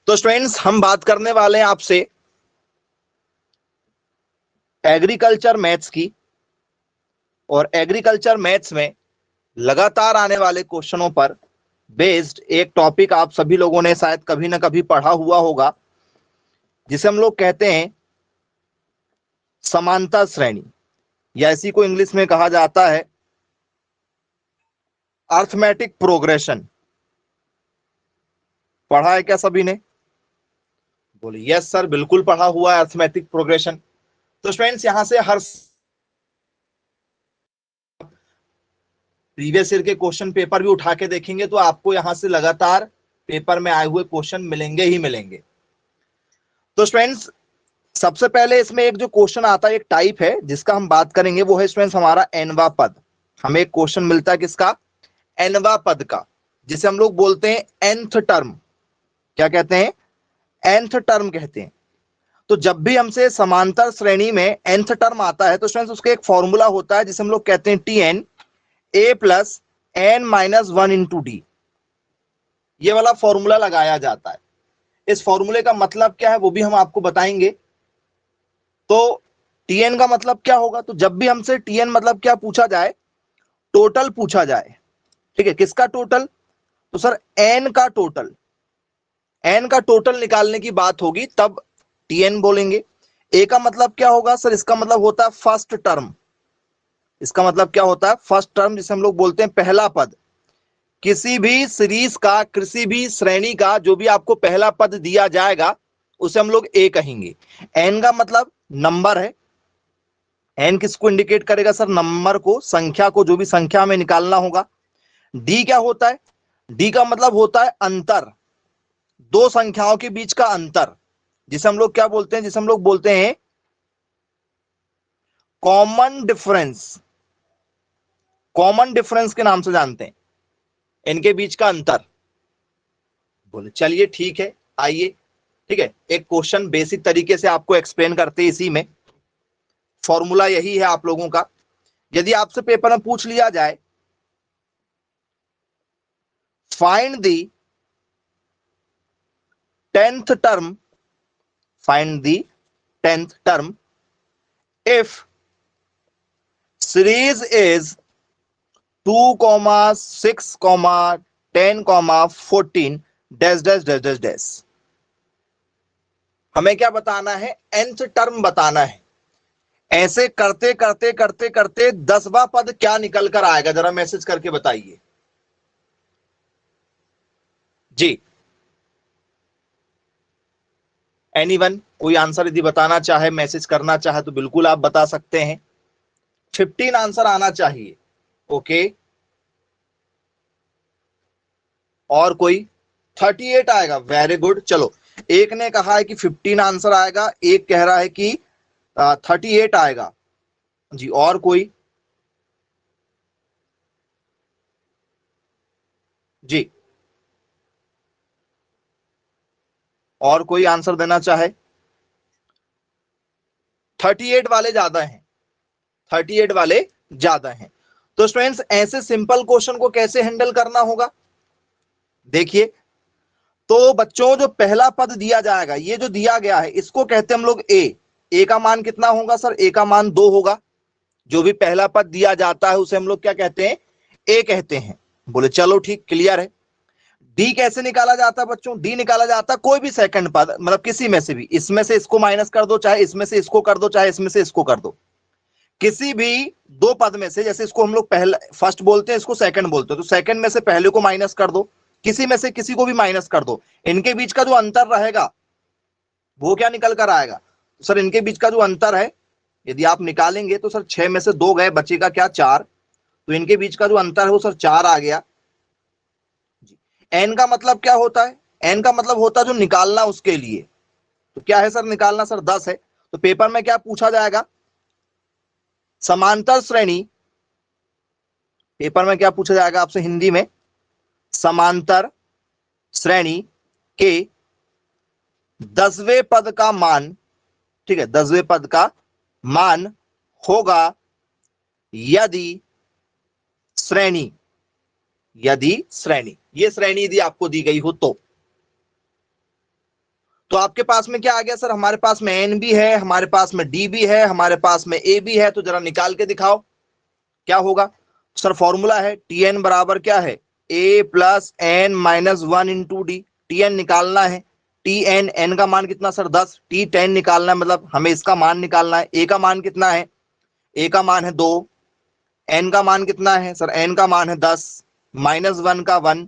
तो स्टूडेंट्स हम बात करने वाले हैं आपसे एग्रीकल्चर मैथ्स की। और एग्रीकल्चर मैथ्स में लगातार आने वाले क्वेश्चनों पर बेस्ड एक टॉपिक आप सभी लोगों ने शायद कभी ना कभी पढ़ा हुआ होगा, जिसे हम लोग कहते हैं समांतर श्रेणी, या इसी को इंग्लिश में कहा जाता है अर्थमेटिक प्रोग्रेशन। पढ़ा है क्या सभी ने? बोले यस सर, बिल्कुल पढ़ा हुआ है अर्थमेटिक प्रोग्रेशन। तो स्टूडेंट्स यहां से हर प्रीवियस ईयर के क्वेश्चन पेपर भी उठा के देखेंगे तो आपको यहां से लगातार पेपर में आए हुए क्वेश्चन मिलेंगे ही मिलेंगे। तो स्टूडेंट्स सबसे पहले इसमें एक जो क्वेश्चन आता है, एक टाइप है जिसका हम बात करेंगे, वो है स्टूडेंट्स हमारा एनवा पद। हमें एक क्वेश्चन मिलता है किसका? एनवा पद का, जिसे हम लोग बोलते हैं nth टर्म। क्या कहते हैं? nth टर्म कहते हैं। तो जब भी हमसे समांतर श्रेणी में nth टर्म आता है तो स्टूडेंट्स उसका एक फॉर्मूला होता है जिसे हम लोग कहते हैं Tn a plus n minus 1 into D. ये वाला फॉर्मूला लगाया जाता है। इस फॉर्मूले का मतलब क्या है वो भी हम आपको बताएंगे। तो Tn का मतलब क्या होगा? तो जब भी हमसे Tn मतलब क्या पूछा जाए, टोटल पूछा जाए, ठीक है, किसका टोटल? तो सर n का टोटल, n का टोटल निकालने की बात होगी तब Tn बोलेंगे। a का मतलब क्या होगा सर? इसका मतलब होता है फर्स्ट टर्म। इसका मतलब क्या होता है? फर्स्ट टर्म, जिसे हम लोग बोलते हैं पहला पद। किसी भी सीरीज का, किसी भी श्रेणी का जो भी आपको पहला पद दिया जाएगा उसे हम लोग ए कहेंगे। एन का मतलब नंबर है। एन किसको इंडिकेट करेगा सर? नंबर को, संख्या को, जो भी संख्या हमें निकालना होगा। डी क्या होता है? डी का मतलब होता है अंतर, दो संख्याओं के बीच का अंतर, जिसे हम लोग क्या बोलते हैं? जिसे हम लोग बोलते हैं कॉमन डिफरेंस। कॉमन डिफरेंस के नाम से जानते हैं इनके बीच का अंतर। बोले चलिए ठीक है, आइए, ठीक है, एक क्वेश्चन बेसिक तरीके से आपको एक्सप्लेन करते हैं। इसी में फॉर्मूला यही है आप लोगों का। यदि आपसे पेपर में पूछ लिया जाए find the 10th term, find the 10th term if series is 2, 6, 10, 14 dash dash dash dash dash. हमें क्या बताना है? nth टर्म बताना है। ऐसे करते करते करते करते 10वां पद क्या निकल कर आएगा? जरा मैसेज करके बताइए जी। एनीवन कोई आंसर यदि बताना चाहे, मैसेज करना चाहे तो बिल्कुल आप बता सकते हैं। 15 आंसर आना चाहिए। ओके, और कोई? 38 आएगा, वेरी गुड। चलो, एक ने कहा है कि 15 आंसर आएगा, एक कह रहा है कि 38 आएगा जी। और कोई? जी, और कोई आंसर देना चाहे? 38 वाले ज्यादा हैं, 38 वाले ज्यादा हैं। तो स्टूडेंट्स ऐसे सिंपल क्वेश्चन को कैसे हैंडल करना होगा? देखिए, तो बच्चों जो पहला पद दिया जाएगा, ये जो दिया गया है इसको कहते हैं हम लोग ए। ए का मान कितना होगा सर? ए का मान 2 होगा। जो भी पहला पद दिया जाता है उसे हम लोग क्या कहते हैं? ए कहते हैं। बोले चलो ठीक, क्लियर है। डी कैसे निकाला जाता है बच्चों? डी निकाला जाता है कोई भी सेकंड पद, मतलब किसी में से भी, इसमें से इसको माइनस कर दो, चाहे इसमें से इसको कर दो, चाहे इसमें से इसको कर दो, किसी भी दो पद में से। जैसे इसको हम लोग पहला फर्स्ट बोलते हैं, इसको सेकंड बोलते हैं, तो सेकंड में से पहले को माइनस कर दो, किसी में से किसी को भी माइनस कर दो। इनके बीच का जो अंतर रहेगा वो क्या निकल कर आएगा? तो सर इनके बीच का जो अंतर है यदि आप निकालेंगे तो सर 6 में से 2 गए, बचेगा क्या? 4। तो इनके बीच का जो अंतर है वो सर 4 आ गया। एन का मतलब क्या होता है? एन का मतलब होता है जो निकालना उसके लिए। तो क्या है सर निकालना? सर 10 है। तो पेपर में क्या पूछा जाएगा? समांतर श्रेणी, पेपर में क्या पूछा जाएगा आपसे हिंदी में? समांतर श्रेणी के 10वें पद का मान, ठीक है, 10वें पद का मान होगा यदि श्रेणी, यदि श्रेणी, ये श्रेणी यदि आपको दी गई हो तो। तो आपके पास में क्या आ गया सर, हमारे पास में एन भी है, हमारे पास में डी भी है, हमारे पास में ए भी है, तो जरा निकाल के दिखाओ क्या होगा। सर फॉर्मूला है टी एन बराबर क्या है, A plus N minus one into D. T N निकालना है, टी एन, एन का मान कितना सर 10, टी 10 निकालना है, मतलब हमें इसका मान निकालना है। ए का मान कितना है, ए का मान है 2, एन का मान कितना है सर, एन का मान है 10, माइनस वन का 1।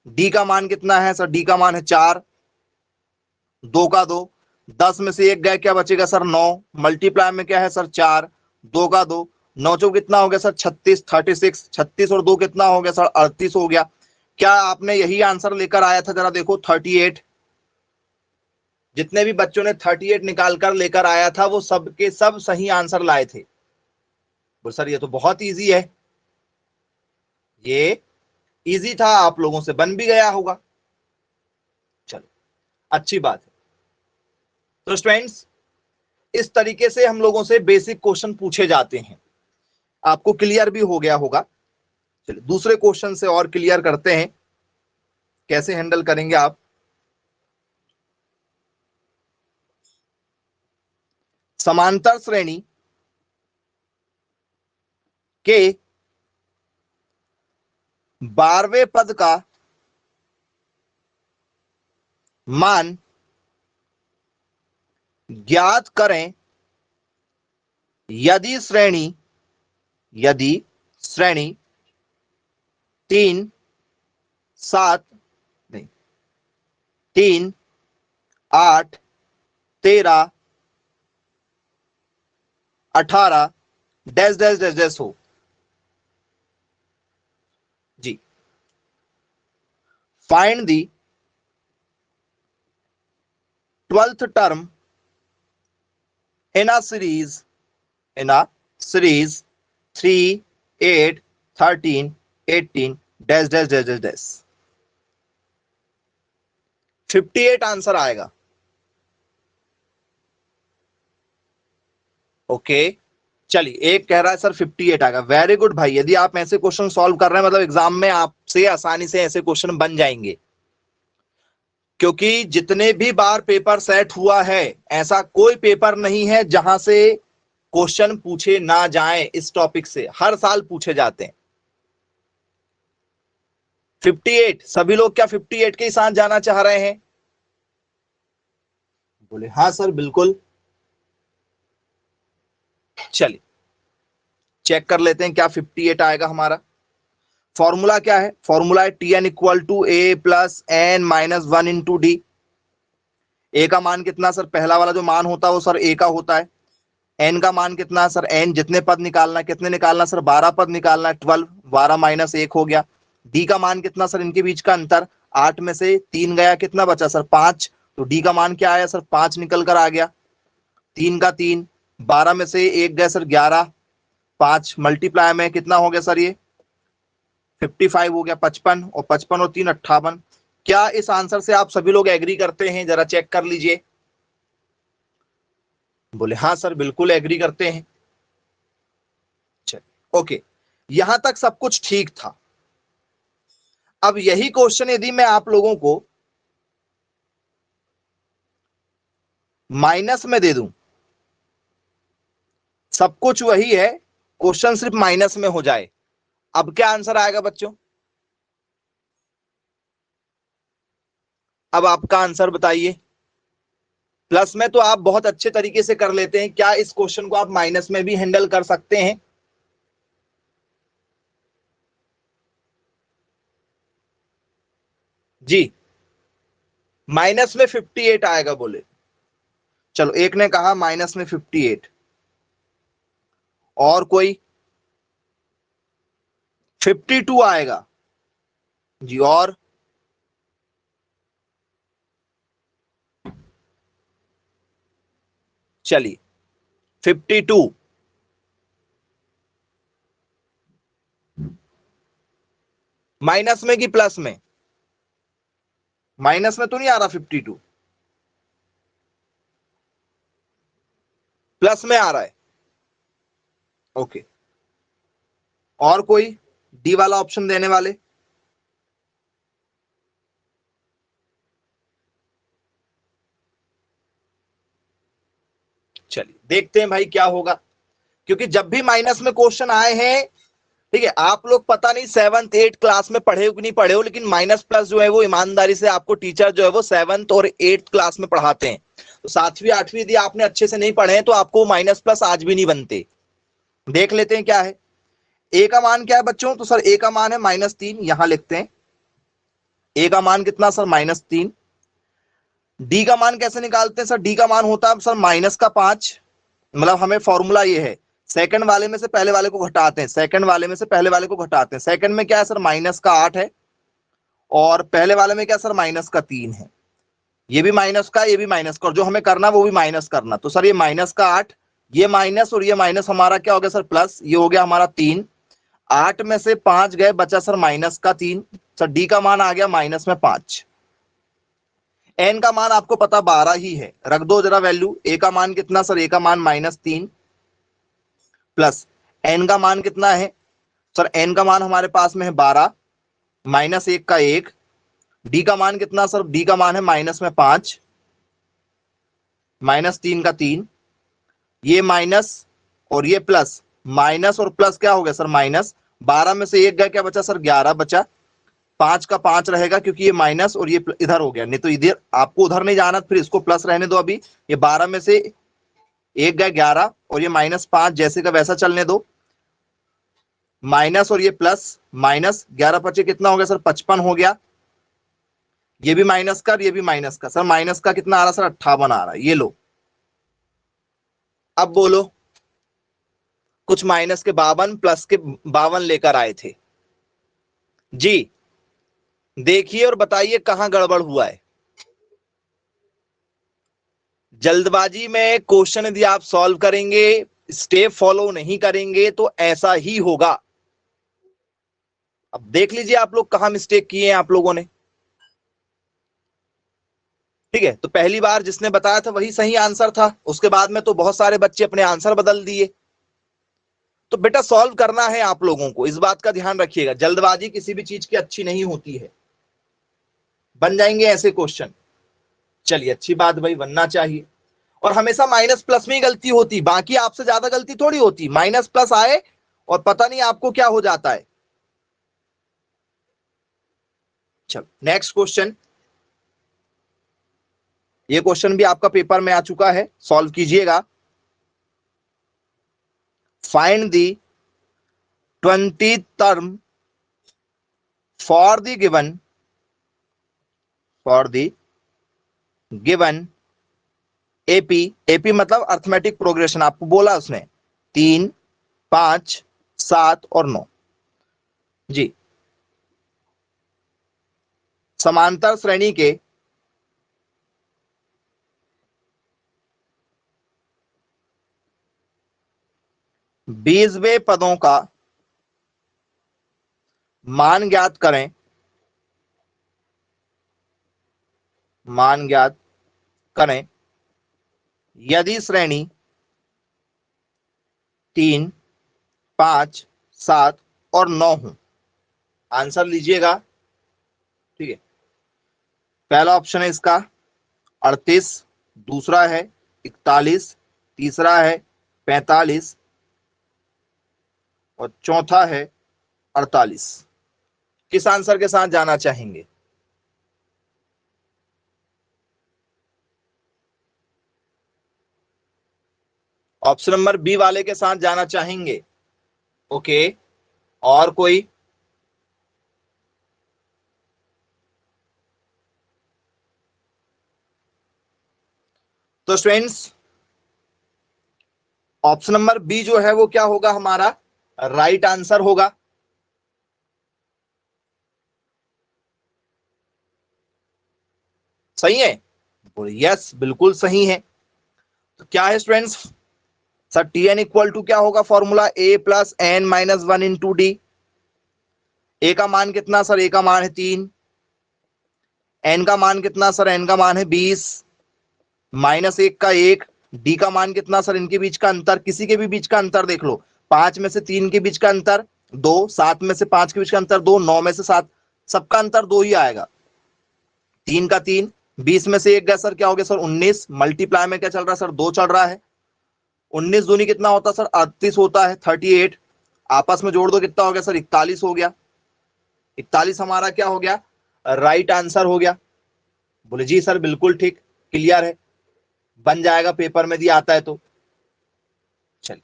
डी का मान कितना है सर, डी का मान है 4, 2 का 2, 10 में से एक गया, क्या बचेगा सर 9, मल्टीप्लाई में क्या है सर 4, 2 का 2, 9 चौक कितना हो गया सर 36, 36, 36 और 2 कितना हो गया सर 38 हो गया। क्या आपने यही आंसर लेकर आया था, जरा देखो 38। जितने भी बच्चों ने 38 निकाल कर लेकर आया था वो सब के सब सही आंसर लाए थे। बोल सर ये तो बहुत इजी है, ये इजी था, आप लोगों से बन भी गया होगा। चलो अच्छी बात है। तो स्टूडेंट्स इस तरीके से हम लोगों से बेसिक क्वेश्चन पूछे जाते हैं, आपको क्लियर भी हो गया होगा। चलिए दूसरे क्वेश्चन से और क्लियर करते हैं, कैसे हैंडल करेंगे आप। समांतर श्रेणी के 12वें पद का मान ज्ञात करें यदि श्रेणी 3 7 नहीं 3 8 13 18 डैश डैश डैश डैश हो। जी find the 12th term in a series 3 8 13 18 dash dash dash dash dash. 58 answer आएगा। ओके चलिए, एक कह रहा है सर 58 आएगा, वेरी गुड भाई। यदि आप ऐसे क्वेश्चन सॉल्व कर रहे हैं मतलब एग्जाम में आपसे आसानी से ऐसे क्वेश्चन बन जाएंगे, क्योंकि जितने भी बार पेपर सेट हुआ है ऐसा कोई पेपर नहीं है जहां से क्वेश्चन पूछे ना जाएं। इस टॉपिक से हर साल पूछे जाते हैं। 58 सभी लोग क्या 58 के साथ जाना चाह रहे हैं? बोले हाँ सर बिल्कुल। चलिए चेक कर लेते हैं क्या 58 आएगा हमारा। फॉर्मूला क्या है, फॉर्मूला है T N equal to A plus N minus one into D. A का मान कितना सर, पहला वाला जो मान होता है वो सर ए का होता है। एन का मान कितना है सर, एन जितने पद निकालना है, कितने निकालना सर 12 पद निकालना है, 12, 12 माइनस 1 हो गया। डी का मान कितना सर, इनके बीच का अंतर 8 में से 3 गया, कितना बचा सर 5, तो डी का मान क्या आया सर 5 निकल कर आ गया। 3 का 3, 12 में से 1 गया सर 11, 5 मल्टीप्लाई में कितना हो गया सर ये 55 हो गया, 55 और 55 और 3 58। क्या इस आंसर से आप सभी लोग एग्री करते हैं, जरा चेक कर लीजिए। बोले हाँ सर बिल्कुल एग्री करते हैं। चलिए ओके, यहां तक सब कुछ ठीक था। अब यही क्वेश्चन यदि मैं आप लोगों को माइनस में दे दूं, सब कुछ वही है, क्वेश्चन सिर्फ माइनस में हो जाए, अब क्या आंसर आएगा बच्चों? अब आपका आंसर बताइए। प्लस में तो आप बहुत अच्छे तरीके से कर लेते हैं, क्या इस क्वेश्चन को आप माइनस में भी हैंडल कर सकते हैं? जी माइनस में 58 आएगा बोले। चलो एक ने कहा माइनस में 58, और कोई? 52 आएगा जी, और? चलिए 52 माइनस में कि प्लस में? माइनस में तो नहीं आ रहा 52, प्लस में आ रहा है। ओके, और कोई डी वाला ऑप्शन देने वाले? चलिए देखते हैं भाई क्या होगा, क्योंकि जब भी माइनस में क्वेश्चन आए हैं, ठीक है, आप लोग पता नहीं 7th 8th क्लास में पढ़े हो कि नहीं पढ़े हो, लेकिन माइनस प्लस जो है वो ईमानदारी से आपको टीचर जो है वो 7th और 8th क्लास में पढ़ाते हैं। तो 7वीं 8वीं यदि आपने अच्छे से नहीं पढ़े हैं तो आपको माइनस प्लस आज भी नहीं बनते। देख लेते हैं क्या है। ए का मान क्या है बच्चों, तो सर ए का मान है -3, यहां लिखते हैं ए का मान कितना सर -3। डी का मान कैसे निकालते हैं सर, डी का मान होता है सर -5, मतलब हमें फॉर्मूला ये है, सेकंड वाले में से पहले वाले को घटाते हैं, सेकंड वाले में से पहले वाले को घटाते हैं। सेकंड में क्या है सर -8 है, और पहले वाले में क्या सर -3 है। ये भी माइनस का, ये भी माइनस का, और जो हमें करना वो भी माइनस करना। तो सर ये -8, ये माइनस और ये माइनस हमारा क्या हो गया सर प्लस, ये हो गया हमारा 3। 8 में से 5 गए, बचा सर -3। सर डी का मान आ गया -5। एन का मान आपको पता 12 ही है, रख दो जरा वैल्यू। ए का मान कितना सर, ए का मान -3 प्लस एन का मान कितना है सर, एन का मान हमारे पास में है 12, -1 का 1। डी का मान कितना सर, डी का मान है -5, -3 का 3, ये माइनस और ये प्लस, माइनस और प्लस क्या हो गया सर माइनस। 12 में से 1 गया, क्या बचा सर 11 बचा। 5 का 5 रहेगा क्योंकि ये माइनस और ये इधर हो गया, नहीं तो इधर आपको उधर नहीं जाना, फिर इसको प्लस रहने दो। अभी ये 12 में से 1 गया 11, और ये -5 जैसे का वैसा चलने दो। माइनस और ये प्लस, माइनस 11 पचे कितना हो गया सर 55 हो गया। ये भी माइनस का, ये भी माइनस का। सर माइनस का कितना आ रहा सर 58 आ रहा है, ये लो। अब बोलो, कुछ माइनस के 52 प्लस के 52 लेकर आए थे जी। देखिए और बताइए कहां गड़बड़ हुआ है। जल्दबाजी में क्वेश्चन यदि आप सॉल्व करेंगे, स्टेप फॉलो नहीं करेंगे तो ऐसा ही होगा। अब देख लीजिए आप लोग कहां मिस्टेक किए हैं आप लोगों ने। ठीक है, तो पहली बार जिसने बताया था वही सही आंसर था, उसके बाद में तो बहुत सारे बच्चे अपने आंसर बदल दिए। तो बेटा सॉल्व करना है आप लोगों को, इस बात का ध्यान रखिएगा। जल्दबाजी किसी भी चीज की अच्छी नहीं होती है, बन जाएंगे ऐसे क्वेश्चन। चलिए अच्छी बात भाई, बनना चाहिए। और हमेशा माइनस प्लस में ही गलती होती, बाकी आपसे ज्यादा गलती थोड़ी होती। माइनस प्लस आए और पता नहीं आपको क्या हो जाता है। चलो नेक्स्ट क्वेश्चन, ये क्वेश्चन भी आपका पेपर में आ चुका है, सॉल्व कीजिएगा। Find the 20th term for the given AP. AP मतलब अर्थमेटिक प्रोग्रेशन, आपको बोला उसने 3, 5, 7 और 9 जी। समांतर श्रेणी के बीजवे पदों का मान ज्ञात करें। मान ज्ञात करें यदि श्रेणी 3, 5, 7 और 9 हो। आंसर लीजिएगा। ठीक है, पहला ऑप्शन है इसका 38, दूसरा है 41, तीसरा है 45 और चौथा है 48। किस आंसर के साथ जाना चाहेंगे? ऑप्शन नंबर बी वाले के साथ जाना चाहेंगे? ओके, और कोई? तो स्टूडेंट्स ऑप्शन नंबर बी जो है वो क्या होगा, हमारा राइट आंसर होगा। सही है? यस बिल्कुल सही है। तो क्या है students sir, T N equal to क्या होगा formula, A plus N minus 1 into D. A का मान कितना सर, ए का मान है 3। एन का मान कितना सर, एन का मान है 20, -1 का 1। डी का मान कितना सर, इनके बीच का अंतर, किसी के भी बीच का अंतर देख लो। 5 में से 3 के बीच का अंतर 2, 7 में से 5 के बीच का अंतर 2, 9 में से 7, सबका अंतर 2 ही आएगा। 3 का 3, 20 में से 1 गया सर, क्या हो गया सर 19। मल्टीप्लाई में क्या चल रहा है सर, 2 चल रहा है। 19 दूनी कितना होता है सर? 38 होता है, 38। आपस में जोड़ दो, कितना हो गया सर? 41 हो गया। 41 हमारा क्या हो गया? राइट आंसर हो गया। बोले जी सर बिल्कुल ठीक, क्लियर है, बन जाएगा पेपर में दिया आता है तो। चलिए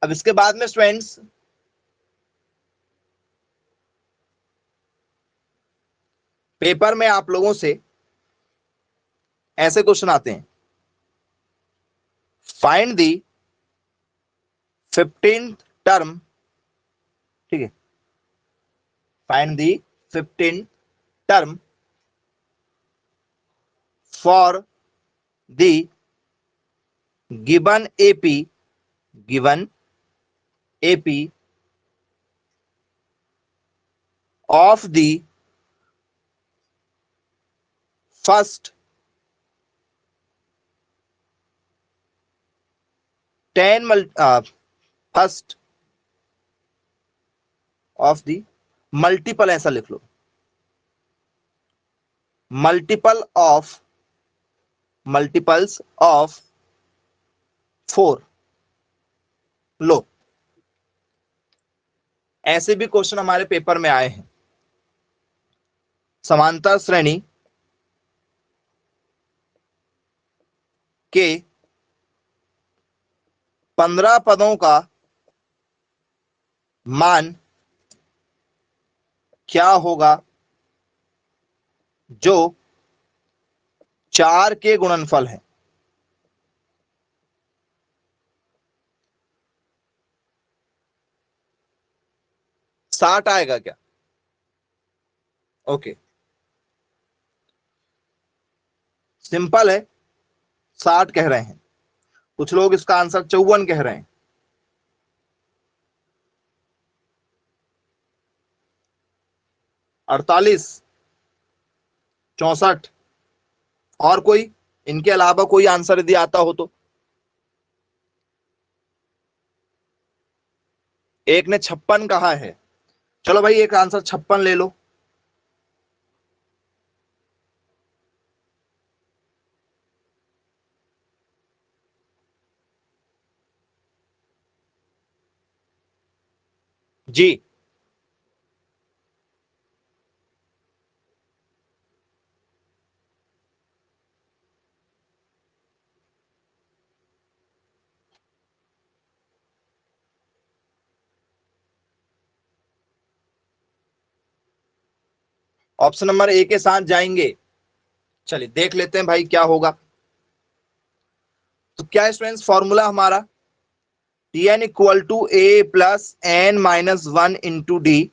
अब इसके बाद में स्टूडेंट्स पेपर में आप लोगों से ऐसे क्वेश्चन आते हैं, फाइंड दी 15th टर्म, ठीक है, find the 15th term for the given AP, given AP of the first 10 first of the multiple, ऐसा लिख लो, मल्टीपल ऑफ, मल्टीपल्स ऑफ 4। लो ऐसे भी क्वेश्चन हमारे पेपर में आए हैं। समांतर श्रेणी के 15 पदों का मान क्या होगा जो 4 के गुणनफल है? साठ आएगा क्या? ओके, सिंपल है, 60 कह रहे हैं, कुछ लोग इसका आंसर 54 कह रहे हैं। 48, 64, और कोई इनके अलावा कोई आंसर यदि आता हो तो? एक ने 56 कहा है, चलो भाई एक आंसर 56 ले लो। जी ऑप्शन नंबर ए के साथ जाएंगे। चलिए देख लेते हैं भाई क्या होगा। तो क्या है स्टूडेंट्स फॉर्मूला हमारा? T N equal to A plus N minus 1 into D.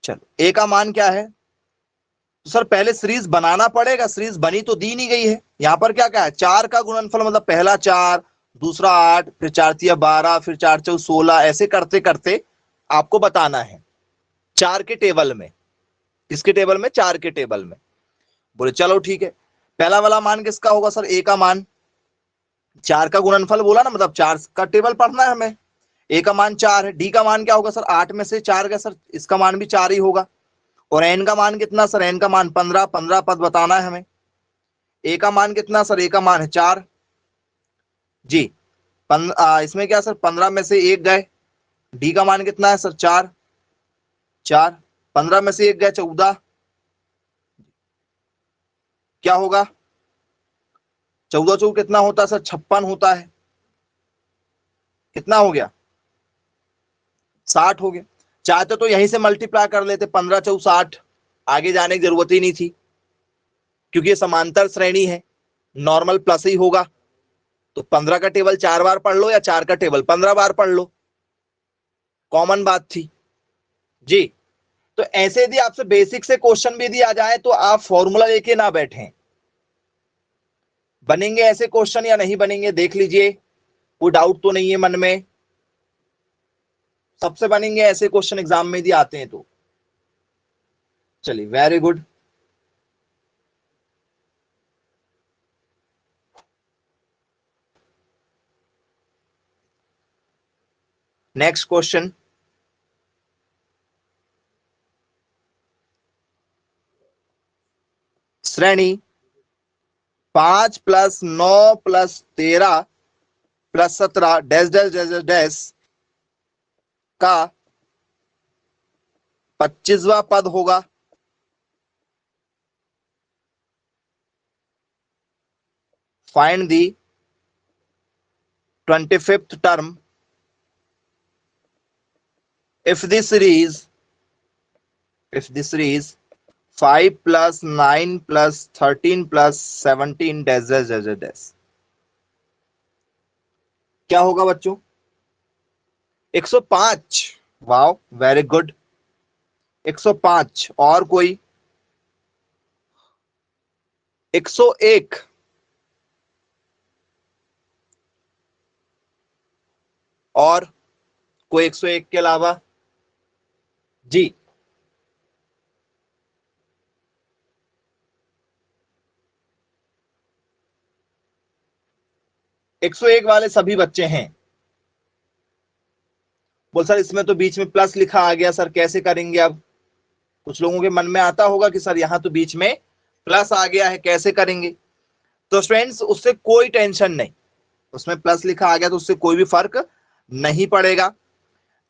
चलो ए का मान क्या है? तो सर पहले सीरीज बनाना पड़ेगा, सीरीज बनी तो दी नहीं गई है। यहां पर क्या क्या है? 4 का गुणनफल, मतलब पहला 4, दूसरा 8, फिर 4 तिया 12, फिर 4 चौ 16, ऐसे करते करते आपको बताना है 4 के टेबल में। किसके टेबल में? 4 के टेबल में। बोले चलो ठीक है, पहला वाला मान किसका होगा सर? ए का मान। 4 का गुणनफल बोला ना, मतलब 4 का टेबल पढ़ना है हमें। ए का मान 4 है, डी का मान क्या होगा सर? 8 में से 4 का, सर इसका मान भी 4 ही होगा। और एन का मान कितना सर? एन का मान 15, 15 पद बताना है हमें। ए का मान कितना सर? ए का मान है 4 जी। इसमें क्या सर? 15 में से एक गए। डी का मान कितना है सर? 4, 4, 15 में से एक गए 14, क्या होगा? 14 चौ कितना होता है सर? 56 होता है। कितना हो गया? 60 हो गया। चाहते तो यहीं से मल्टीप्लाई कर लेते, 15 चौ 60, आगे जाने की जरूरत ही नहीं थी, क्योंकि ये समांतर श्रेणी है, नॉर्मल प्लस ही होगा। तो 15 का टेबल 4 बार पढ़ लो या 4 का टेबल 15 बार पढ़ लो, कॉमन बात थी जी। तो ऐसे यदि आपसे बेसिक से क्वेश्चन भी दिया जाए तो आप फॉर्मूला लेके ना बैठें। बनेंगे ऐसे क्वेश्चन या नहीं बनेंगे देख लीजिए, कोई डाउट तो नहीं है मन में? सबसे बनेंगे ऐसे क्वेश्चन एग्जाम में यदि आते हैं तो। चलिए वेरी गुड। नेक्स्ट क्वेश्चन, श्रेणी 5 + 9 + 13 plus 17 dash dash dash dash dash का 25वां पद होगा। Find the 25th term if the series 5 plus 9 plus 13 plus 17 dash dash dash dash dash क्या होगा बच्चों? 105। Wow, very good. 105। और कोई? 101। और कोई 101 के अलावा? जी, 101 वाले सभी बच्चे हैं। बोल सर इसमें तो बीच में प्लस लिखा आ गया सर, कैसे करेंगे अब? कुछ लोगों के मन में आता होगा कि सर यहां तो बीच में प्लस आ गया है, कैसे करेंगे? तो फ्रेंड्स उससे कोई टेंशन नहीं, उसमें प्लस लिखा आ गया तो उससे कोई भी फर्क नहीं पड़ेगा।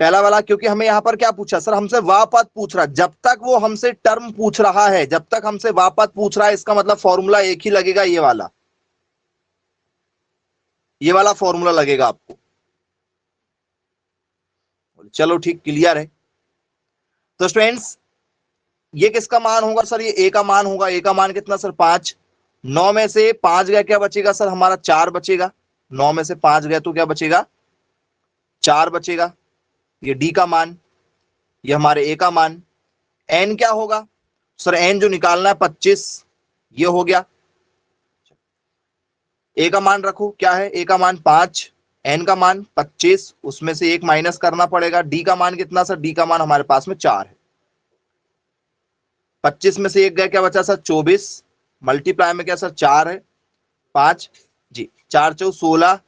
पहला वाला, क्योंकि हमें यहां पर क्या पूछा सर, हमसे वापद पूछ रहा। जब तक वो हमसे टर्म पूछ रहा है, जब तक हमसे वापद पूछ रहा है, इसका मतलब फॉर्मूला एक ही लगेगा, ये वाला फॉर्मूला लगेगा आपको। चलो ठीक, क्लियर है। तो स्टूडेंट्स ये किसका मान होगा सर? ये ए का मान होगा। ए का मान कितना सर? 5। 9 में से 5 गया, क्या बचेगा सर हमारा? 4 बचेगा। 9 में से 5 गया तो क्या बचेगा? 4 बचेगा। ये डी का मान, ये हमारे ए का मान। एन क्या होगा सर? एन जो निकालना है 25, ये हो गया। ए का मान रखो, क्या है? ए का मान 5, एन का मान 25, उसमें से एक माइनस करना पड़ेगा। डी का मान कितना सर? डी का मान हमारे पास में 4 है। 25 में से एक गया, क्या बचा सर? 24। मल्टीप्लाई में क्या सर? 4 है, 5 जी, 4 चौ 16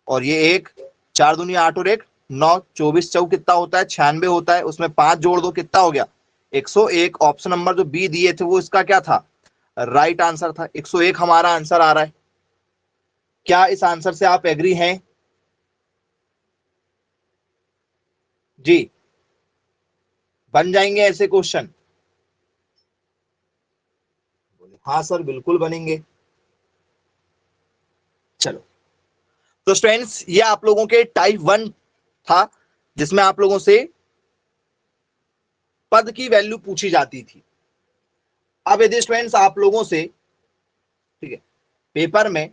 और ये एक, 4 दूनी 8 और 1 9, 24 चौ कितना होता है? 96 होता है। उसमें 5 जोड़ दो, कितना हो गया? 101। ऑप्शन नंबर जो बी दिए थे वो इसका क्या था? राइट आंसर था। 101 हमारा आंसर आ रहा है। क्या इस आंसर से आप एग्री हैं? जी, बन जाएंगे ऐसे क्वेश्चन? हाँ सर बिल्कुल बनेंगे। चलो, तो स्टूडेंट्स ये आप लोगों के टाइप 1 था, जिसमें आप लोगों से पद की वैल्यू पूछी जाती थी। अब यदि स्टूडेंट्स आप लोगों से, ठीक है, पेपर में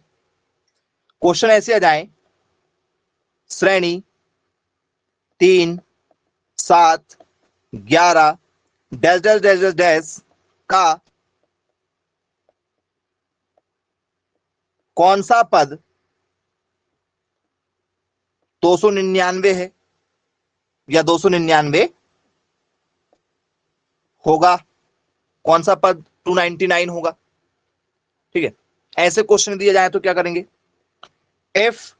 क्वेश्चन ऐसे आ जाए, श्रेणी 3 7 11 dash dash dash dash dash का कौन सा पद 299 है या 299 होगा, कौन सा पद 299 होगा? ठीक है, ऐसे क्वेश्चन दिए जाए तो क्या करेंगे? If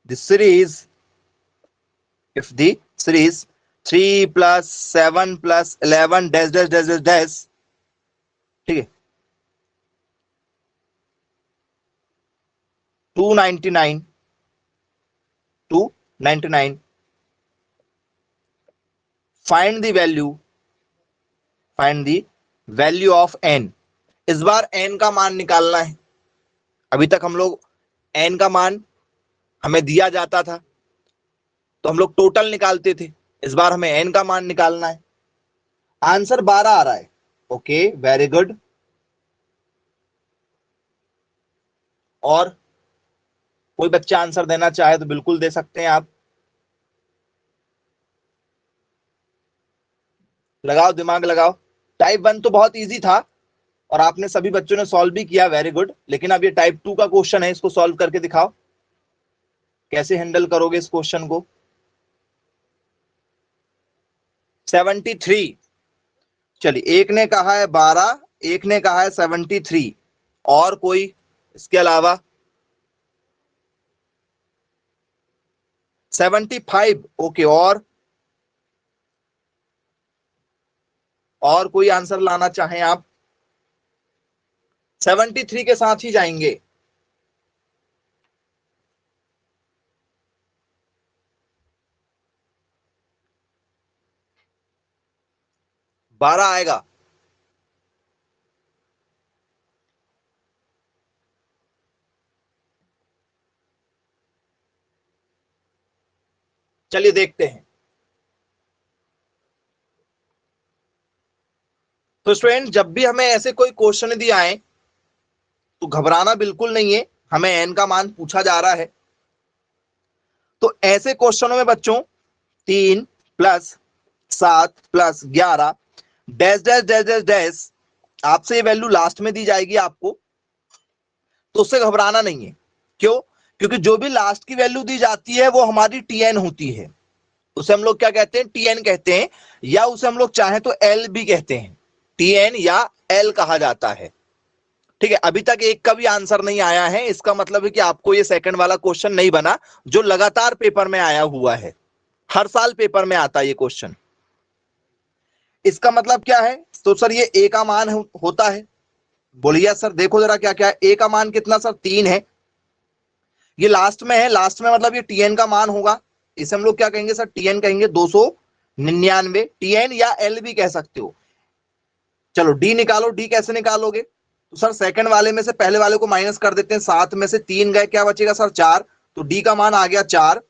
the series 3 plus 7 plus 11 dash dash dash dash dash, ठीक है, 299 find the value of n. इस बार एन का मान निकालना है। अभी तक हम लोग एन का मान हमें दिया जाता था तो हम लोग टोटल निकालते थे, इस बार हमें एन का मान निकालना है। आंसर 12 आ रहा है। Okay, very good. और कोई बच्चा आंसर देना चाहे तो बिल्कुल दे सकते हैं आप। लगाओ दिमाग लगाओ। टाइप 1 तो बहुत इजी था और आपने सभी बच्चों ने सॉल्व भी किया, वेरी गुड। लेकिन अब ये टाइप 2 का क्वेश्चन है, इसको सॉल्व करके दिखाओ। कैसे हैंडल करोगे इस क्वेश्चन को? 73। चलिए, एक ने कहा है 12, एक ने कहा है 73, और कोई इसके अलावा? 75। ओके, और कोई आंसर लाना चाहें आप? 73 के साथ ही जाएंगे। 12 आएगा। चलिए देखते हैं। तो स्टूडेंट, जब भी हमें ऐसे कोई क्वेश्चन दिए आए तो घबराना बिल्कुल नहीं है। हमें एन का मान पूछा जा रहा है, तो ऐसे क्वेश्चनों में बच्चों 3 plus 7 plus 11 dash dash dash dash dash, आपसे ये वैल्यू लास्ट में दी जाएगी आपको, तो उससे घबराना नहीं है। क्यों? क्योंकि जो भी लास्ट की वैल्यू दी जाती है वो हमारी टीएन होती है। उसे हम लोग क्या कहते हैं? टीएन कहते हैं, या उसे हम लोग चाहें तो एल भी कहते हैं। टीएन या एल कहा जाता है। ठीक है, अभी तक एक का भी आंसर नहीं आया है, इसका मतलब है कि आपको ये सेकंड वाला क्वेश्चन नहीं बना जो लगातार पेपर में आया हुआ है। हर साल पेपर में आता है ये क्वेश्चन। इसका मतलब क्या है? तो सर ये ए का मान होता है। बोलिए सर, देखो जरा क्या क्या है। ए का मान कितना सर? 3 है। ये लास्ट में है, लास्ट में मतलब ये टीएन का मान होगा। इसे हम लोग क्या कहेंगे सर? टीएन कहेंगे 299। टीएन या एल भी कह सकते हो। चलो डी निकालो। डी कैसे निकालोगे? तो सर सेकंड वाले में से पहले वाले को माइनस कर देते हैं। 7 में से 3 गए, क्या बचेगा सर? 4। तो डी का मान आ गया 4,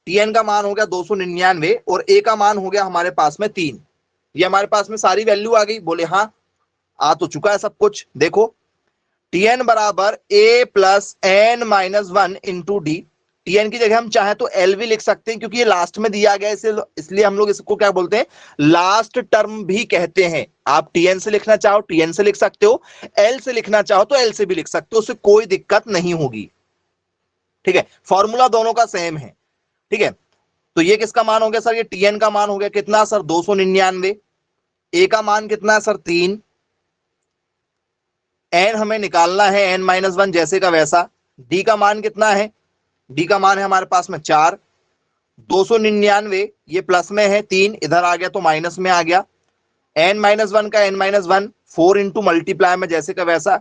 टीएन का मान हो गया 299 और ए का मान हो गया हमारे पास में 3। ये हमारे पास में सारी वैल्यू आ गई। बोले हाँ, आ तो चुका है सब कुछ। देखो टीएन बराबर A plus N minus 1 into D. TN की जगह हम चाहे तो एल भी लिख सकते हैं, क्योंकि ये लास्ट में दिया गया है, इसलिए हम लोग इसको क्या बोलते हैं? लास्ट टर्म भी कहते हैं। आप टीएन से लिखना चाहो टीएन से लिख सकते हो, एल से लिखना चाहो तो एल से भी लिख सकते हो, उससे कोई दिक्कत नहीं होगी। ठीक है, फॉर्मूला दोनों का सेम है। ठीक है, तो ये किसका मान हो गया सर? ये टीएन का मान हो गया कितना सर? 299। ए का मान कितना है सर? 3। एन हमें निकालना है, एन माइनस 1 जैसे का वैसा। डी का मान कितना है? डी का मान है हमारे पास में 4। 299 ये प्लस में है, 3 इधर आ गया तो माइनस में आ गया। एन माइनस 1 का एन माइनस 1 4 इंटू मल्टीप्लाई में जैसे का वैसा।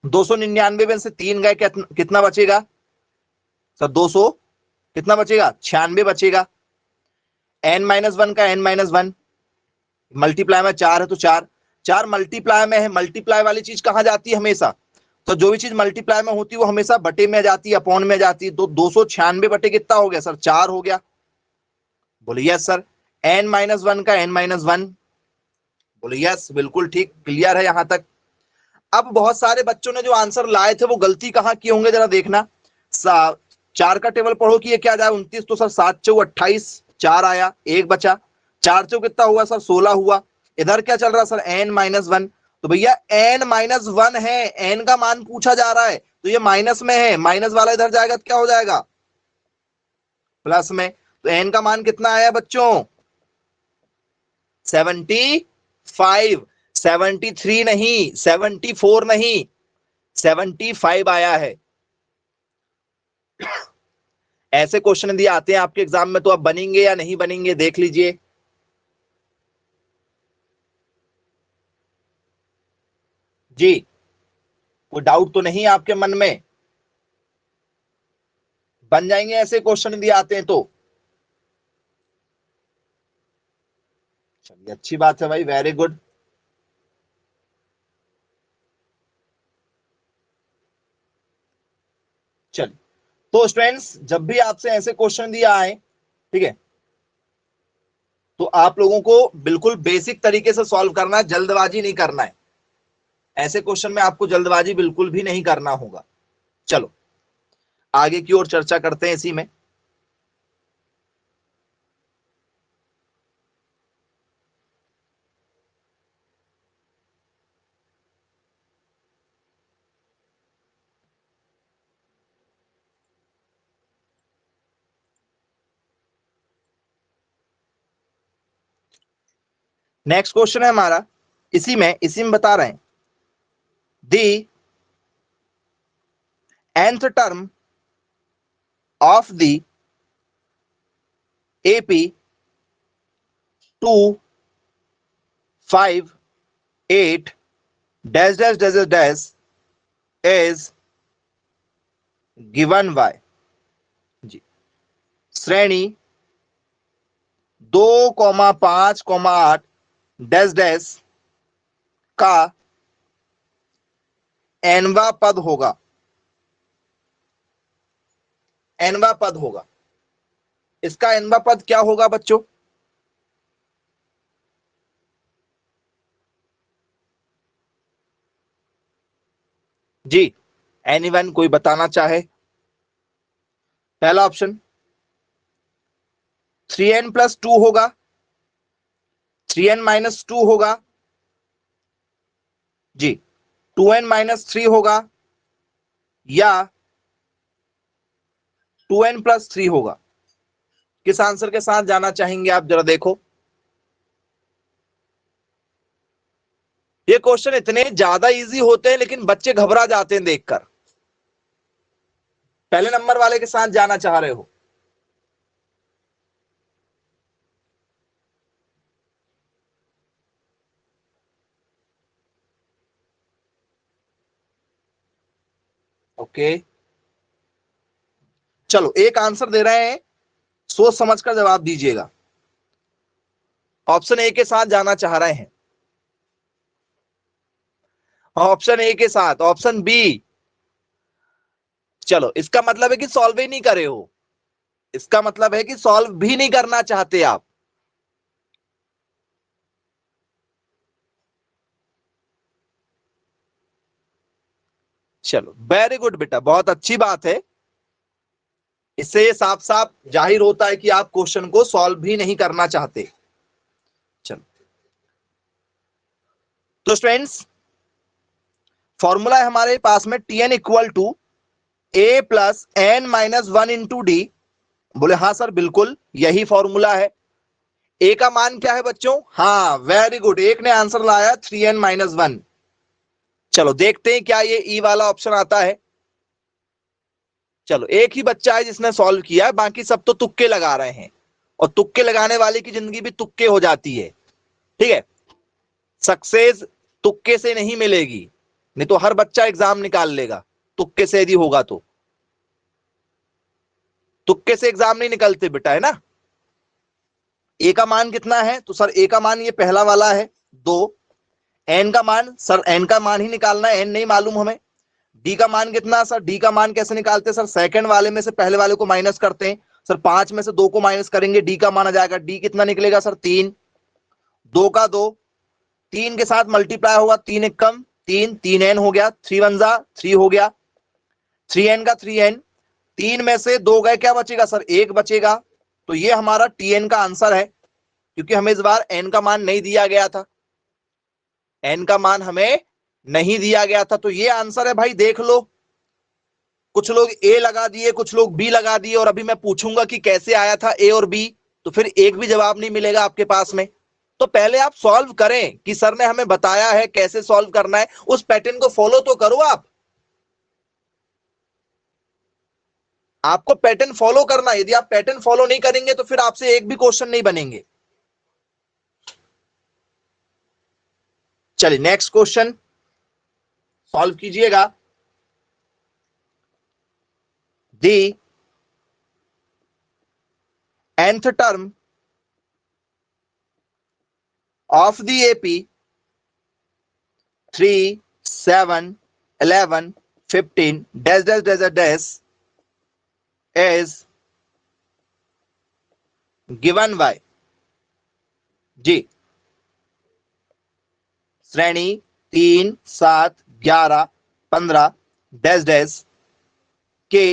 299 में से 3 गए, कितना बचेगा सर? 200 कितना बचेगा? 96 बचेगा। एन माइनस 1 का एन माइनस 1 मल्टीप्लाई में 4 है तो 4। 4 मल्टीप्लाई में है, मल्टीप्लाई वाली चीज कहां जाती है? हमेशा। तो जो भी चीज मल्टीप्लाई में होती है वो हमेशा बटे में जाती है, अपॉन में जाती है। तो 296 बटे कितना हो गया सर? 4 हो गया। बोलिए यस सर। एन माइनस 1 का एन माइनस 1। बोलिए यस, बिल्कुल ठीक, क्लियर है यहां तक। अब बहुत सारे बच्चों ने जो आंसर लाए थे वो गलती कहां किए होंगे जरा देखना। 4 का टेबल पढ़ो कि ये क्या जाए 29, तो सर 7 चौ 28, 4 आया, 1 बचा। 4 चौ कितना हुआ सर? 16 हुआ। इधर क्या चल रहा सर? N minus 1। तो भैया एन माइनस 1 है, एन का मान पूछा जा रहा है, तो ये माइनस में है, माइनस वाला इधर जाएगा तो क्या हो जाएगा? प्लस में। तो एन का मान कितना आया बच्चों? 75। 73 नहीं, 74 नहीं, 75 आया है। ऐसे क्वेश्चन दिए आते हैं आपके एग्जाम में, तो आप बनेंगे या नहीं बनेंगे देख लीजिए। जी, कोई डाउट तो नहीं आपके मन में? बन जाएंगे ऐसे क्वेश्चन दिए आते हैं तो? चलिए अच्छी बात है भाई, वेरी गुड। चलिए, तो स्टूडेंट्स जब भी आपसे ऐसे क्वेश्चन दिया आए, ठीक है, तो आप लोगों को बिल्कुल बेसिक तरीके से सॉल्व करना है, जल्दबाजी नहीं करना है। ऐसे क्वेश्चन में आपको जल्दबाजी बिल्कुल भी नहीं करना होगा। चलो आगे की ओर चर्चा करते हैं इसी में। नेक्स्ट क्वेश्चन है हमारा, इसी में बता रहे हैं दी nth term of the AP 2 5 8 dash dash dash dash is given by जी श्रेणी 2,5,8 डैश डैश का nवा पद होगा, nवा पद होगा। इसका nवा पद क्या होगा बच्चों? जी, एनीवन कोई बताना चाहे? पहला ऑप्शन 3n+2 होगा, 3n-2 होगा जी, 2n-3 होगा या 2n+3 होगा। किस आंसर के साथ जाना चाहेंगे आप, जरा देखो। ये क्वेश्चन इतने ज्यादा इजी होते हैं लेकिन बच्चे घबरा जाते हैं देखकर। पहले नंबर वाले के साथ जाना चाह रहे हो? ओके, चलो एक आंसर दे रहे हैं, सोच समझकर जवाब दीजिएगा। ऑप्शन ए के साथ जाना चाह रहे हैं? ऑप्शन ए के साथ, ऑप्शन बी? चलो इसका मतलब है कि सॉल्व ही नहीं करे हो, इसका मतलब है कि सॉल्व भी नहीं करना चाहते आप। चलो वेरी गुड बेटा, बहुत अच्छी बात है। इससे ये साफ साफ जाहिर होता है कि आप क्वेश्चन को सॉल्व भी नहीं करना चाहते। चलो तो स्टूडेंट्स, फॉर्मूला है हमारे पास में Tn equal to a plus n minus 1 into D. बोले हाँ सर बिल्कुल यही फॉर्मूला है। ए का मान क्या है बच्चों? हाँ वेरी गुड, एक ने आंसर लाया 3n-1। चलो देखते हैं क्या ये ई वाला ऑप्शन आता है। चलो एक ही बच्चा है जिसने सॉल्व किया है, बाकी सब तो तुक्के लगा रहे हैं, और तुक्के लगाने वाले की जिंदगी भी तुक्के हो जाती है। ठीक है, सक्सेस तुक्के से नहीं मिलेगी, नहीं तो हर बच्चा एग्जाम निकाल लेगा तुक्के से यदि होगा तो। तुक्के से एग्जाम नहीं निकलते बेटा, है ना। ए का मान कितना है? तो सर ए का मान ये पहला वाला है 2। एन का मान, सर एन का मान ही निकालना है, एन नहीं मालूम हमें। डी का मान कितना? सर डी का मान कैसे निकालते हैं? सर सेकंड वाले में से पहले वाले को माइनस करते हैं। सर 5 में से 2 को माइनस करेंगे, डी का मान आ जाएगा। डी कितना निकलेगा सर? 3। 2 का 2, 3 के साथ मल्टीप्लाई होगा, 3 एक कम 3, 3n हो गया, 3 वन जा 3 हो गया, 3n का 3n। 3 में से 2 गए, क्या बचेगा सर? 1 बचेगा। तो ये हमारा Tn का आंसर है, क्योंकि हमें इस बार n का मान नहीं दिया गया था, n का मान हमें नहीं दिया गया था। तो ये आंसर है भाई, देख लो। कुछ लोग ए लगा दिए, कुछ लोग बी लगा दिए, और अभी मैं पूछूंगा कि कैसे आया था ए और बी, तो फिर एक भी जवाब नहीं मिलेगा आपके पास में। तो पहले आप सॉल्व करें कि सर ने हमें बताया है कैसे सॉल्व करना है, उस पैटर्न को फॉलो तो करो आप। आपको पैटर्न फॉलो करना है, यदि आप पैटर्न फॉलो नहीं करेंगे तो फिर आपसे एक भी क्वेश्चन नहीं बनेंगे। चलिए नेक्स्ट क्वेश्चन सॉल्व कीजिएगा। दी nth term of the AP 3, 7, 11, 15 dash dash dash dash is given by जी श्रेणी 3, 7, 11, 15 डैश डैश के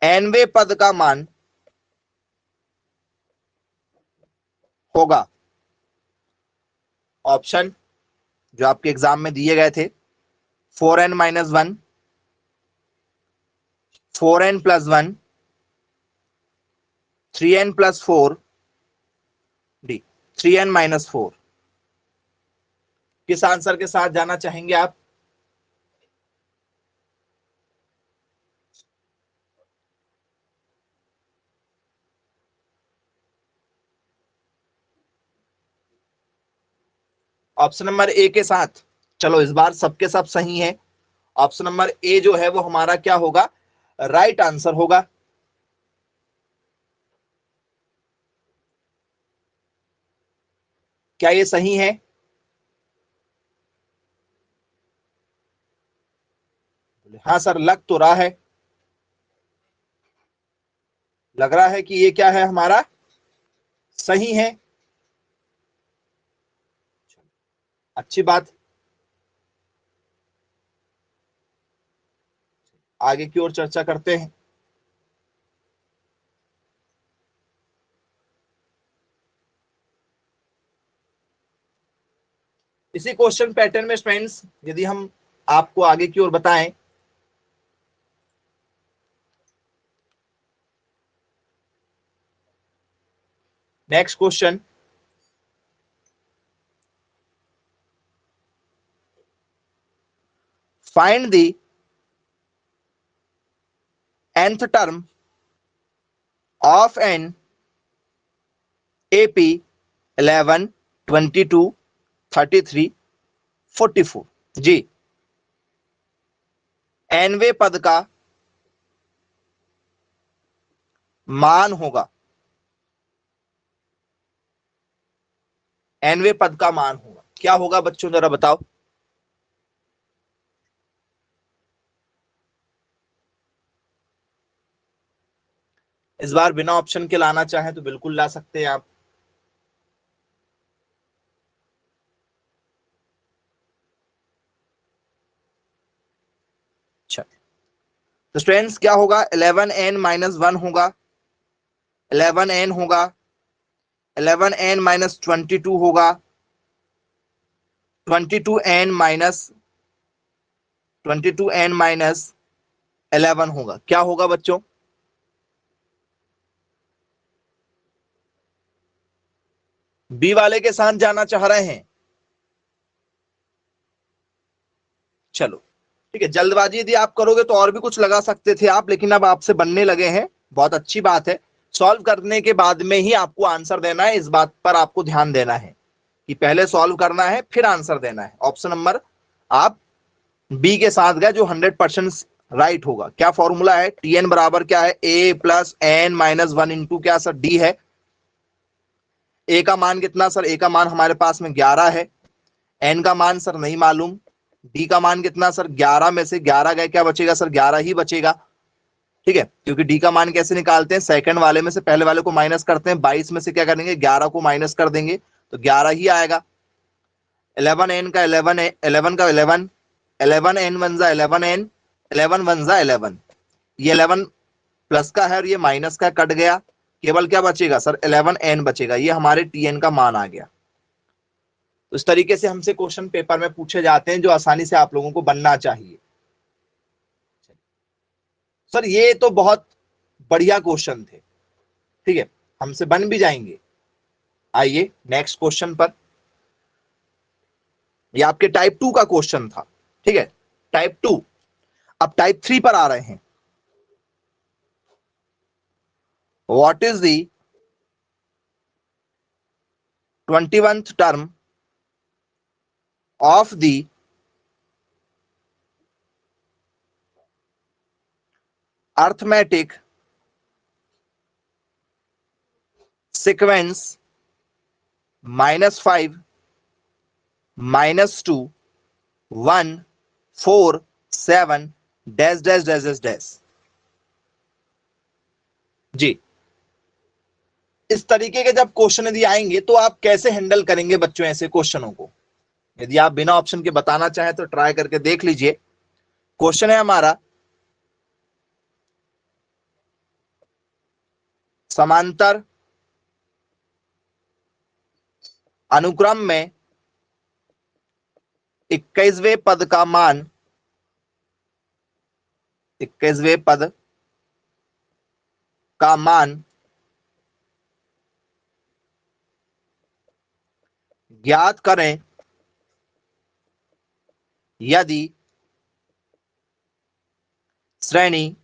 nवे पद का मान होगा। ऑप्शन जो आपके एग्जाम में दिए गए थे, 4n-1, 4n+1, 3n+4, D 3n-4। किस आंसर के साथ जाना चाहेंगे आप? ऑप्शन नंबर ए के साथ। चलो इस बार सबके सब सही है। ऑप्शन नंबर ए जो है वो हमारा क्या होगा? राइट आंसर होगा। क्या ये सही है? हाँ सर, लग तो रहा है, लग रहा है कि ये क्या है हमारा, सही है। अच्छी बात, आगे की ओर चर्चा करते हैं। इसी क्वेश्चन पैटर्न में फ्रेंड्स, यदि हम आपको आगे की ओर बताएं, next question, find the nth term of an AP 11, 22, 33, 44। जी, nवे पद का मान होगा, nवे पद का मान होगा, क्या होगा बच्चों, जरा बताओ। इस बार बिना ऑप्शन के लाना चाहें तो बिल्कुल ला सकते हैं आप। अच्छा, तो स्टूडेंट्स क्या होगा, 11n-1 होगा, 11n होगा, 11n-22 होगा, 22n-11 होगा। क्या होगा बच्चों? बी वाले के साथ जाना चाह रहे हैं? चलो ठीक है, जल्दबाजी यदि आप करोगे तो और भी कुछ लगा सकते थे आप, लेकिन अब आपसे बनने लगे हैं, बहुत अच्छी बात है। सॉल्व करने के बाद में ही आपको आंसर देना है, इस बात पर आपको ध्यान देना है कि पहले सॉल्व करना है फिर आंसर देना है। ऑप्शन नंबर आप बी के साथ गए, जो 100% राइट होगा। क्या फॉर्मूला है, टी एन बराबर क्या है, A plus N minus 1 into क्या सर, डी है। ए का मान कितना सर, ए का मान हमारे पास में 11 है, एन का मान सर नहीं मालूम, डी का मान कितना सर, 11 में से 11 गए, क्या बचेगा सर, 11 ही बचेगा। ठीक है, क्योंकि डी का मान कैसे निकालते हैं, सेकंड वाले में से पहले वाले को माइनस करते हैं, 22 में से क्या करेंगे, 11 को माइनस कर देंगे, तो 11 ही आएगा। 11n का 11 है, 11 का 11, 11n वन जा 11n, 11 वन जा 11, ये 11 प्लस का है और ये माइनस का, कट गया, केवल क्या बचेगा सर, 11n बचेगा। ये हमारे tn का मान आ गया। तो इस तरीके से हमसे क्वेश्चन पेपर में पूछे जाते हैं, जो आसानी से आप लोगों को बनना चाहिए। सर ये तो बहुत बढ़िया क्वेश्चन थे, ठीक है, हमसे बन भी जाएंगे। आइए नेक्स्ट क्वेश्चन पर, ये आपके टाइप 2 का क्वेश्चन था, ठीक है, टाइप 2। अब टाइप 3 पर आ रहे हैं। What is the 21th term of the arithmetic sequence -5, -2, 1, 4, 7 dash dash dash dash dash. जी, इस तरीके के जब क्वेश्चन यदि आएंगे तो आप कैसे हैंडल करेंगे बच्चों ऐसे क्वेश्चनों को? यदि आप बिना ऑप्शन के बताना चाहें तो ट्राई करके देख लीजिए। क्वेश्चन है हमारा, समांतर अनुक्रम में 21वें पद का मान, 21वें पद का मान ज्ञात करें यदि श्रेणी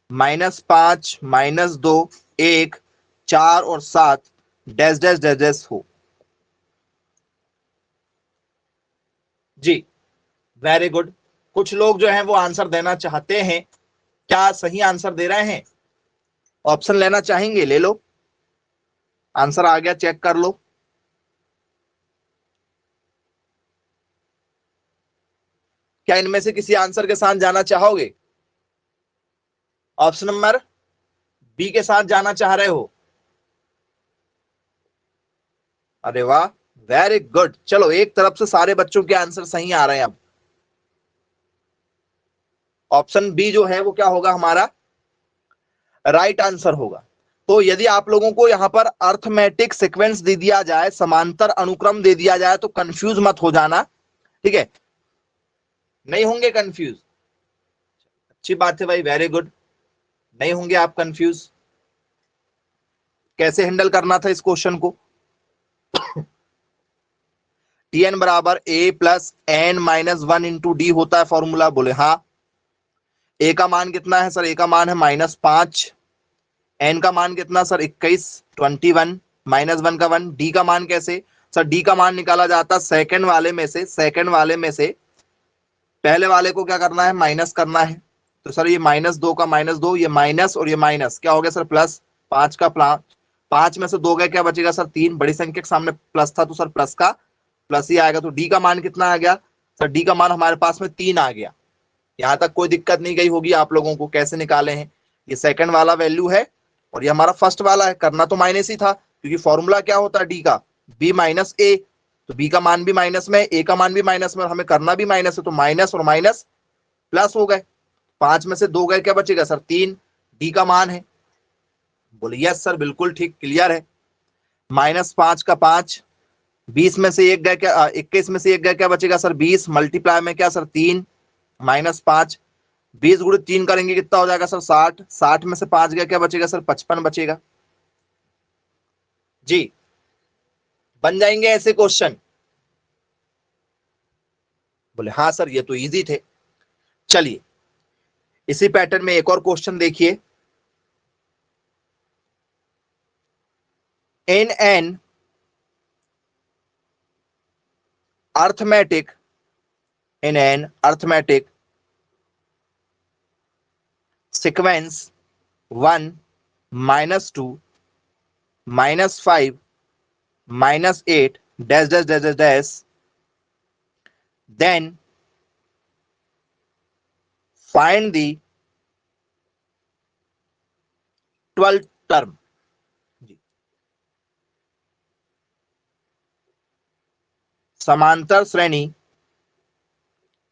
-5, -2, 1, 4 और 7 डैश डैश डैश डैश हो। जी, वेरी गुड। कुछ लोग जो हैं वो आंसर देना चाहते हैं, क्या सही आंसर दे रहे हैं? ऑप्शन लेना चाहेंगे, ले लो, आंसर आ गया, चेक कर लो। क्या इनमें से किसी आंसर के साथ जाना चाहोगे? ऑप्शन नंबर बी के साथ जाना चाह रहे हो? अरे वाह, वेरी गुड। चलो एक तरफ से सारे बच्चों के आंसर सही आ रहे हैं। अब ऑप्शन बी जो है वो क्या होगा हमारा राइट आंसर होगा। तो यदि आप लोगों को यहां पर अर्थमेटिक सीक्वेंस दे दिया जाए, समांतर अनुक्रम दे दिया जाए, तो कंफ्यूज मत हो जाना, ठीक है? नहीं होंगे कंफ्यूज? अच्छी बात है भाई, वेरी गुड। नहीं होंगे आप कंफ्यूज। कैसे हैंडल करना था इस क्वेश्चन को? Tn बराबर a plus N minus one into D होता है फॉर्मूला। बोले हाँ। a का मान कितना है सर? a का मान है -5। n का मान कितना सर? 21, 21 -1 का 1। d का मान कैसे सर? d का मान निकाला जाता है सेकंड वाले में से। सेकंड वाले में से पहले वाले को क्या करना है? माइनस करना है। तो सर ये -2 का -2, ये माइनस और ये माइनस क्या हो गया सर? प्लस। 5 का 5 में से 2 गए, क्या बचेगा सर? 3। बड़ी संख्या के सामने प्लस था तो सर प्लस का प्लस ही आएगा। तो डी का मान कितना आ गया सर? डी का मान हमारे पास में 3 आ गया। यहां तक कोई दिक्कत नहीं गई होगी आप लोगों को? कैसे निकाले हैं? ये सेकंड वाला वैल्यू है और ये हमारा फर्स्ट वाला है। करना तो माइनस ही था क्योंकि फॉर्मूला क्या होता है डी का? बी माइनस ए। तो बी का मान भी माइनस में, ए का मान भी माइनस में, और हमें करना भी माइनस है। तो माइनस और माइनस प्लस हो गए। 5 में से 2 गए, क्या बचेगा सर? 3। डी का मान है। बोले यस सर, बिल्कुल ठीक, क्लियर है। -5 का 5, 20 में से 1 गए, क्या 21 में से 1 गए, क्या बचेगा सर? 20। मल्टीप्लाई में क्या सर? 3 -5। 20 गुणित 3 करेंगे कितना हो जाएगा सर? 60। 60 में से 5 गया, क्या बचेगा सर? 55 बचेगा। जी, बन जाएंगे ऐसे क्वेश्चन? बोले हाँ सर, ये तो इजी थे। चलिए इसी पैटर्न में एक और क्वेश्चन देखिए। In an arithmetic sequence 1 -2 -5 -8 dash dash dash dash dash, then find the 12th term। समांतर श्रेणी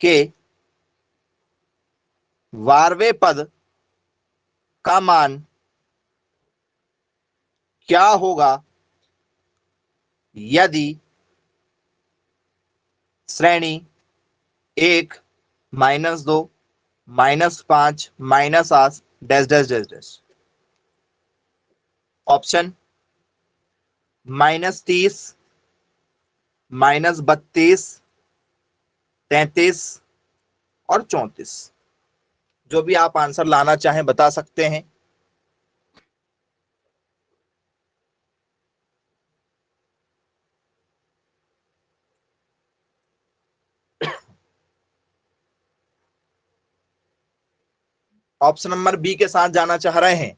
के 12वें पद का मान क्या होगा यदि श्रेणी 1 -2 -5 -8 dash dash dash dash. Option -30 -32 33 और 34। जो भी आप आंसर लाना चाहें बता सकते हैं। ऑप्शन नंबर बी के साथ जाना चाह रहे हैं?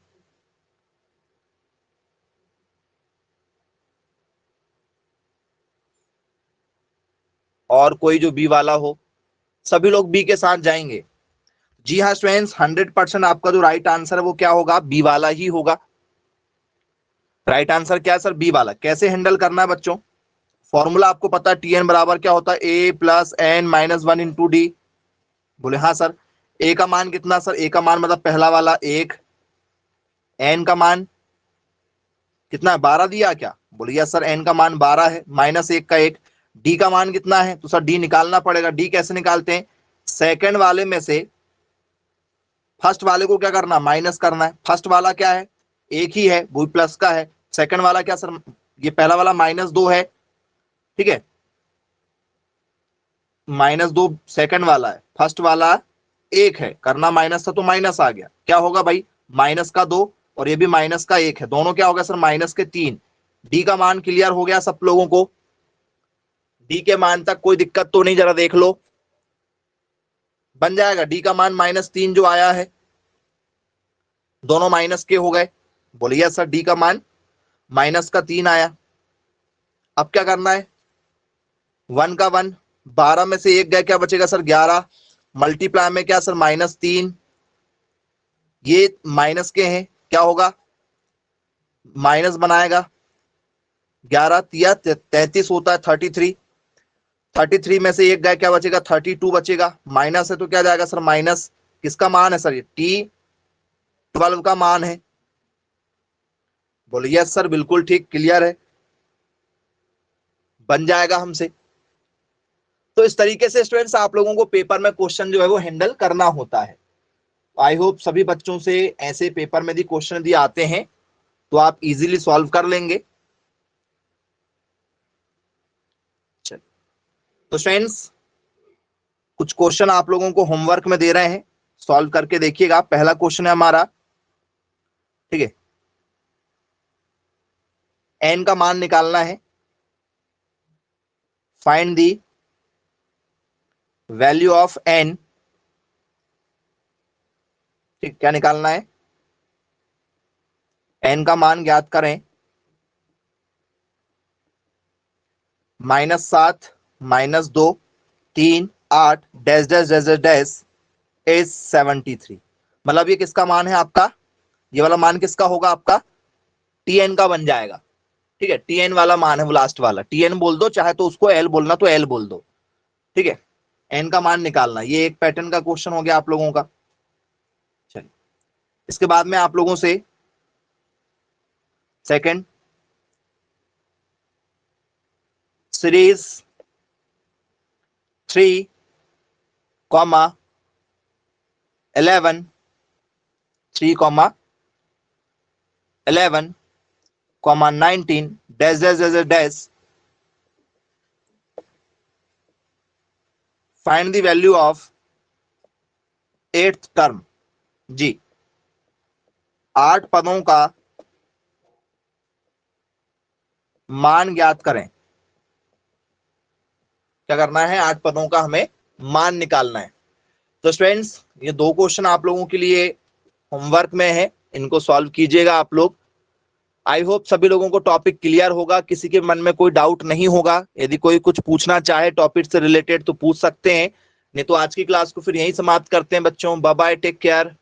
और कोई जो बी वाला हो? सभी लोग बी के साथ जाएंगे? जी हाँ स्टूडेंट्स, 100% आपका जो राइट आंसर है वो क्या होगा? बी वाला ही होगा। राइट आंसर क्या है सर? बी वाला। कैसे हैंडल करना है बच्चों? फॉर्मूला आपको पता है, टी एन बराबर क्या होता है? A plus N minus one into D. बोले हाँ सर। ए का मान कितना सर? ए का मान मतलब पहला वाला 1। एन का मान कितना है? 12 दिया क्या? बोले यस सर, एन का मान 12 है, -1 का 1। डी का मान कितना है? तो सर डी निकालना पड़ेगा। डी कैसे निकालते हैं? सेकंड वाले में से फर्स्ट वाले को क्या करना? माइनस करना है। फर्स्ट वाला क्या है? एक ही है, वो प्लस का है। सेकंड वाला क्या सर? ये पहला वाला -2 है, ठीक है? -2 सेकंड वाला है, फर्स्ट वाला 1 है। करना माइनस था तो माइनस आ गया। क्या होगा भाई? -2 और ये भी -1 है। दोनों क्या हो गया सर? -3। डी का मान क्लियर हो गया सब लोगों को? डी के मान तक कोई दिक्कत तो नहीं? जरा देख लो, बन जाएगा। डी का मान -3 जो आया है, दोनों माइनस के हो गए। बोलिए सर, डी का मान -3 आया। अब क्या करना है? 1 का 1, 12 में से 1 गया, क्या बचेगा सर? 11। मल्टीप्लाई में क्या सर -3, ये माइनस के हैं, क्या होगा माइनस बनाएगा, 11 या 33 होता है 33 में से एक गया, क्या बचेगा 32 बचेगा, माइनस है तो क्या जाएगा सर माइनस, किसका मान है सर ये T12 का मान है। बोलिए यस सर, बिल्कुल ठीक, क्लियर है, बन जाएगा हमसे। तो इस तरीके से स्टूडेंट्स आप लोगों को पेपर में क्वेश्चन जो है वो हैंडल करना होता है। आई होप सभी बच्चों से ऐसे पेपर में यदि क्वेश्चन दिए आते हैं तो आप इजीली सॉल्व कर लेंगे। तो फ्रेंड्स कुछ क्वेश्चन आप लोगों को होमवर्क में दे रहे हैं, सॉल्व करके देखिएगा। पहला क्वेश्चन है हमारा, ठीक है, n का मान निकालना है, find the value of n, ठीक, क्या निकालना है, n का मान ज्ञात करें, -7 -2 3 8 dash dash dash dash is 73। मतलब ये किसका मान है आपका, ये वाला मान किसका होगा आपका, Tn का बन जाएगा, ठीक है, Tn वाला मान है वो लास्ट वाला, Tn बोल दो, चाहे तो उसको L बोलना तो L बोल दो, ठीक है, n का मान निकालना। ये एक पैटर्न का क्वेश्चन हो गया आप लोगों का। चलिए इसके बाद में आप लोगों से second, series 3, 11 3, 11, 19 dash dash dash dash find the value of 8th term. जी 8 पदों का मान ज्ञात करें, क्या करना है, 8 पदों का हमें मान निकालना है। तो स्टूडेंट्स ये 2 क्वेश्चन आप लोगों के लिए होमवर्क में है, इनको सॉल्व कीजिएगा आप लोग। आई होप सभी लोगों को टॉपिक क्लियर होगा, किसी के मन में कोई डाउट नहीं होगा। यदि कोई कुछ पूछना चाहे टॉपिक से रिलेटेड तो पूछ सकते हैं, नहीं तो आज की क्लास को फिर यहीं समाप्त करते हैं बच्चों। Bye bye, take care.